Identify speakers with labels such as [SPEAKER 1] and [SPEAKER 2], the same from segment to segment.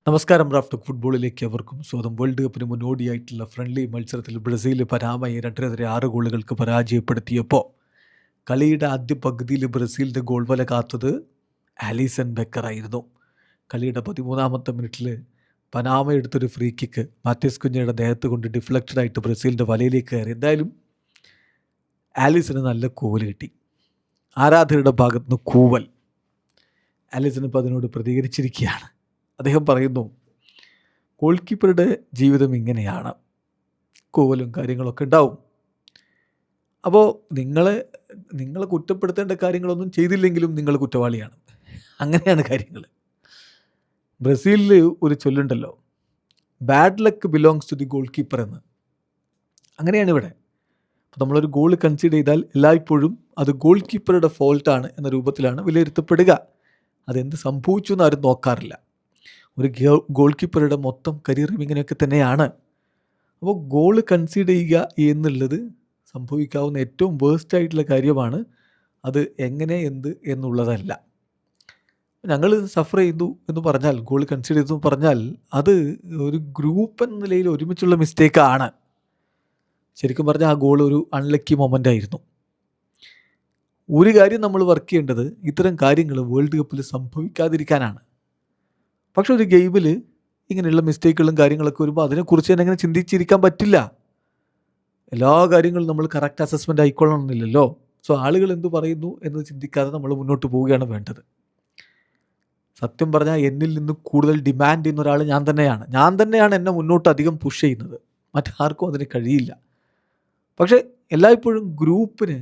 [SPEAKER 1] നമസ്കാരം. Raf talk ഫുട്ബോളിലേക്ക് അവർക്കും സ്വാഗതം. വേൾഡ് കപ്പിന് മുന്നോടിയായിട്ടുള്ള ഫ്രണ്ട്ലി മത്സരത്തിൽ ബ്രസീൽ പരാമയെ 2-6 ഗോളുകൾക്ക് പരാജയപ്പെടുത്തിയപ്പോൾ കളിയുടെ ആദ്യ പകുതിയിൽ ബ്രസീലിൻ്റെ ഗോൾ വല കാത്തത് ആലിസൺ ബെക്കറായിരുന്നു. കളിയുടെ 13-ാമത്തെ മിനിറ്റിൽ പനാമ എടുത്തൊരു ഫ്രീ കിക്ക് മാത്യൂസ് കുഞ്ഞയുടെ ദേഹത്ത് കൊണ്ട് ഡിഫ്ലക്റ്റഡ് ആയിട്ട് ബ്രസീലിൻ്റെ വലയിലേക്ക് കയറി. എന്തായാലും ആലിസന് നല്ല കൂവൽ കിട്ടി. ആരാധകരുടെ ഭാഗത്തുനിന്ന് കൂവൽ. ആലിസൺ ഇപ്പോൾ അതിനോട് പ്രതികരിച്ചിരിക്കുകയാണ്. അദ്ദേഹം പറയുന്നു, ഗോൾ കീപ്പറുടെ ജീവിതം ഇങ്ങനെയാണ്, കൂവലും കാര്യങ്ങളൊക്കെ ഉണ്ടാവും. അപ്പോൾ നിങ്ങളെ കുറ്റപ്പെടുത്തേണ്ട കാര്യങ്ങളൊന്നും ചെയ്തില്ലെങ്കിലും നിങ്ങൾ കുറ്റവാളിയാണ്. അങ്ങനെയാണ് കാര്യങ്ങൾ. ബ്രസീലിൽ ഒരു ചൊല്ലുണ്ടല്ലോ, bad luck belongs to the goalkeeper എന്ന്. അങ്ങനെയാണ് ഇവിടെ. അപ്പോൾ നമ്മളൊരു ഗോൾ കൺസിഡർ ചെയ്താൽ എല്ലായ്പ്പോഴും അത് ഗോൾ കീപ്പറുടെ ഫോൾട്ടാണ് എന്ന രൂപത്തിലാണ് വിലയിരുത്തപ്പെടുക. അതെന്ത് സംഭവിച്ചു എന്ന് ആരും നോക്കാറില്ല. ഒരു ഗോൾ കീപ്പറുടെ മൊത്തം കരിയറും ഇങ്ങനെയൊക്കെ തന്നെയാണ്. അപ്പോൾ ഗോൾ കൺസീഡ് ചെയ്യുക എന്നുള്ളത് സംഭവിക്കാവുന്ന ഏറ്റവും വേസ്റ്റ് ആയിട്ടുള്ള കാര്യമാണ്. അത് എങ്ങനെ എന്നുള്ളതല്ല. ഞങ്ങൾ സഫർ ചെയ്തു എന്ന് പറഞ്ഞാൽ, ഗോൾ കൺസീഡ് ചെയ്തു എന്ന് പറഞ്ഞാൽ അത് ഒരു ഗ്രൂപ്പ് എന്ന നിലയിൽ ഒരുമിച്ചുള്ള മിസ്റ്റേക്കാണ്. ശരിക്കും പറഞ്ഞാൽ ആ ഗോൾ ഒരു അൺലക്കി മൊമെൻ്റ് ആയിരുന്നു. ഒരു കാര്യം നമ്മൾ വർക്ക് ചെയ്യേണ്ടത് ഇത്തരം കാര്യങ്ങൾ വേൾഡ് കപ്പിൽ സംഭവിക്കാതിരിക്കാനാണ്. പക്ഷെ ഒരു ഗെയിമിൽ ഇങ്ങനെയുള്ള മിസ്റ്റേക്കുകളും കാര്യങ്ങളൊക്കെ വരുമ്പോൾ അതിനെക്കുറിച്ച് തന്നെ അങ്ങനെ ചിന്തിച്ചിരിക്കാൻ പറ്റില്ല. എല്ലാ കാര്യങ്ങളും നമ്മൾ കറക്റ്റ് അസസ്മെൻ്റ് ആയിക്കൊള്ളണമെന്നില്ലല്ലോ. സോ ആളുകൾ എന്ത് പറയുന്നു എന്ന് ചിന്തിക്കാതെ നമ്മൾ മുന്നോട്ട് പോവുകയാണ് വേണ്ടത്. സത്യം പറഞ്ഞാൽ എന്നിൽ നിന്ന് കൂടുതൽ ഡിമാൻഡ് ചെയ്യുന്ന ഒരാൾ ഞാൻ തന്നെയാണ് എന്നെ മുന്നോട്ട് അധികം പുഷ് ചെയ്യുന്നത്. മറ്റാർക്കും അതിന് കഴിയില്ല. പക്ഷേ എല്ലായ്പ്പോഴും ഗ്രൂപ്പിന്,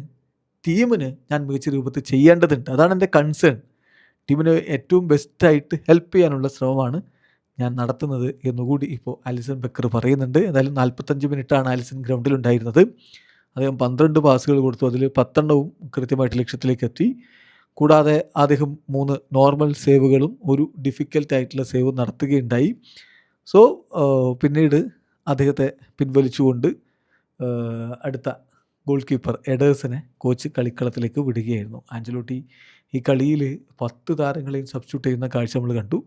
[SPEAKER 1] ടീമിന് ഞാൻ മികച്ച രൂപത്തിൽ ചെയ്യേണ്ടതുണ്ട്. അതാണ് എൻ്റെ കൺസേൺ. ടീമിന് ഏറ്റവും ബെസ്റ്റായിട്ട് ഹെൽപ്പ് ചെയ്യാനുള്ള ശ്രമമാണ് ഞാൻ നടത്തുന്നത് എന്നുകൂടി ഇപ്പോൾ ആലിസൺ ബെക്കർ പറയുന്നുണ്ട്. ഏതായാലും 45 മിനിറ്റാണ് ആലിസൺ ഗ്രൗണ്ടിലുണ്ടായിരുന്നത്. അദ്ദേഹം 12 പാസുകൾ കൊടുത്തു. അതിൽ 10 കൃത്യമായിട്ട് ലക്ഷ്യത്തിലേക്ക് എത്തി. കൂടാതെ അദ്ദേഹം 3 നോർമൽ സേവുകളും ഒരു ഡിഫിക്കൽട്ടായിട്ടുള്ള സേവ് നടത്തുകയുണ്ടായി. സോ പിന്നീട് അദ്ദേഹത്തെ പിൻവലിച്ചുകൊണ്ട് അടുത്ത ഗോൾ കീപ്പർ എഡേഴ്സനെ കോച്ച് കളിക്കളത്തിലേക്ക് വിടുകയായിരുന്നു. ആഞ്ചലോട്ടി ഈ കളിയിൽ 10 താരങ്ങളെയും സബ്സ്റ്റിറ്റ്യൂട്ട് ചെയ്യുന്ന കാഴ്ച നമ്മൾ കണ്ടു.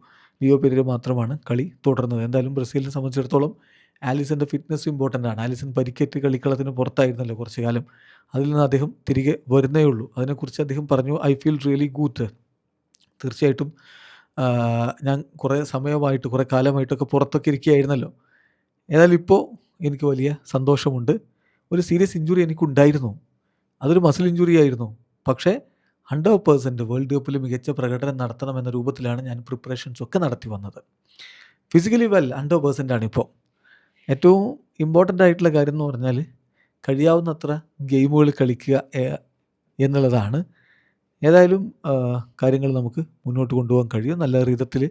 [SPEAKER 1] ലിയോ പെരേര മാത്രമാണ് കളി തുടർന്നത്. എന്തായാലും ബ്രസീലിനെ സംബന്ധിച്ചിടത്തോളം ആലിസൻ്റെ ഫിറ്റ്നസ് ഇമ്പോർട്ടൻ്റ് ആണ്. ആലിസൺ പരിക്കേറ്റ് കളിക്കളത്തിന് പുറത്തായിരുന്നല്ലോ കുറച്ച് കാലം. അതിൽ നിന്ന് അദ്ദേഹം തിരികെ വരുന്നേ ഉള്ളൂ. അതിനെക്കുറിച്ച് അദ്ദേഹം പറഞ്ഞു, ഐ ഫീൽ റിയലി ഗുഡ്. തീർച്ചയായിട്ടും ഞാൻ കുറേ കാലമായിട്ടൊക്കെ പുറത്തൊക്കെ ഇരിക്കുകയായിരുന്നല്ലോ. ഏതായാലും ഇപ്പോൾ എനിക്ക് വലിയ സന്തോഷമുണ്ട്. ഒരു സീരിയസ് ഇഞ്ചുറി എനിക്കുണ്ടായിരുന്നു. അതൊരു മസിൽ ഇഞ്ചുറി ആയിരുന്നു. പക്ഷേ 100% വേൾഡ് കപ്പിൽ മികച്ച പ്രകടനം നടത്തണമെന്ന രൂപത്തിലാണ് ഞാൻ പ്രിപ്പറേഷൻസ് ഒക്കെ നടത്തി വന്നത്. ഫിസിക്കലി 100% ആണിപ്പോൾ. ഏറ്റവും ഇമ്പോർട്ടൻ്റ് ആയിട്ടുള്ള കാര്യം എന്ന് പറഞ്ഞാൽ കഴിയാവുന്നത്ര ഗെയിമുകൾ കളിക്കുക എന്നുള്ളതാണ്. ഏതായാലും കാര്യങ്ങൾ നമുക്ക് മുന്നോട്ട് കൊണ്ടുപോകാൻ കഴിയും. നല്ല വിധത്തിൽ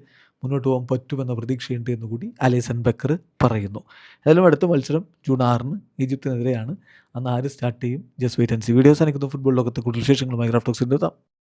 [SPEAKER 1] മുന്നോട്ട് പോകാൻ പറ്റുമെന്ന പ്രതീക്ഷയുണ്ട് എന്നുകൂടി ആലിസൺ ബെക്കർ പറയുന്നു. ഏതായാലും അടുത്ത മത്സരം ജൂൺ 6 ഈജിപ്തിനെതിരെയാണ്. അന്ന് ആര് സ്റ്റാർട്ട് ചെയ്യും? Just wait and see. Videos അനക്കുന്ന ഫുട്ബോൾ ലോകത്തെ കൂടുതൽ വിശേഷങ്ങളുമായി റാഫ് ടോക്സിൽ എത്താം.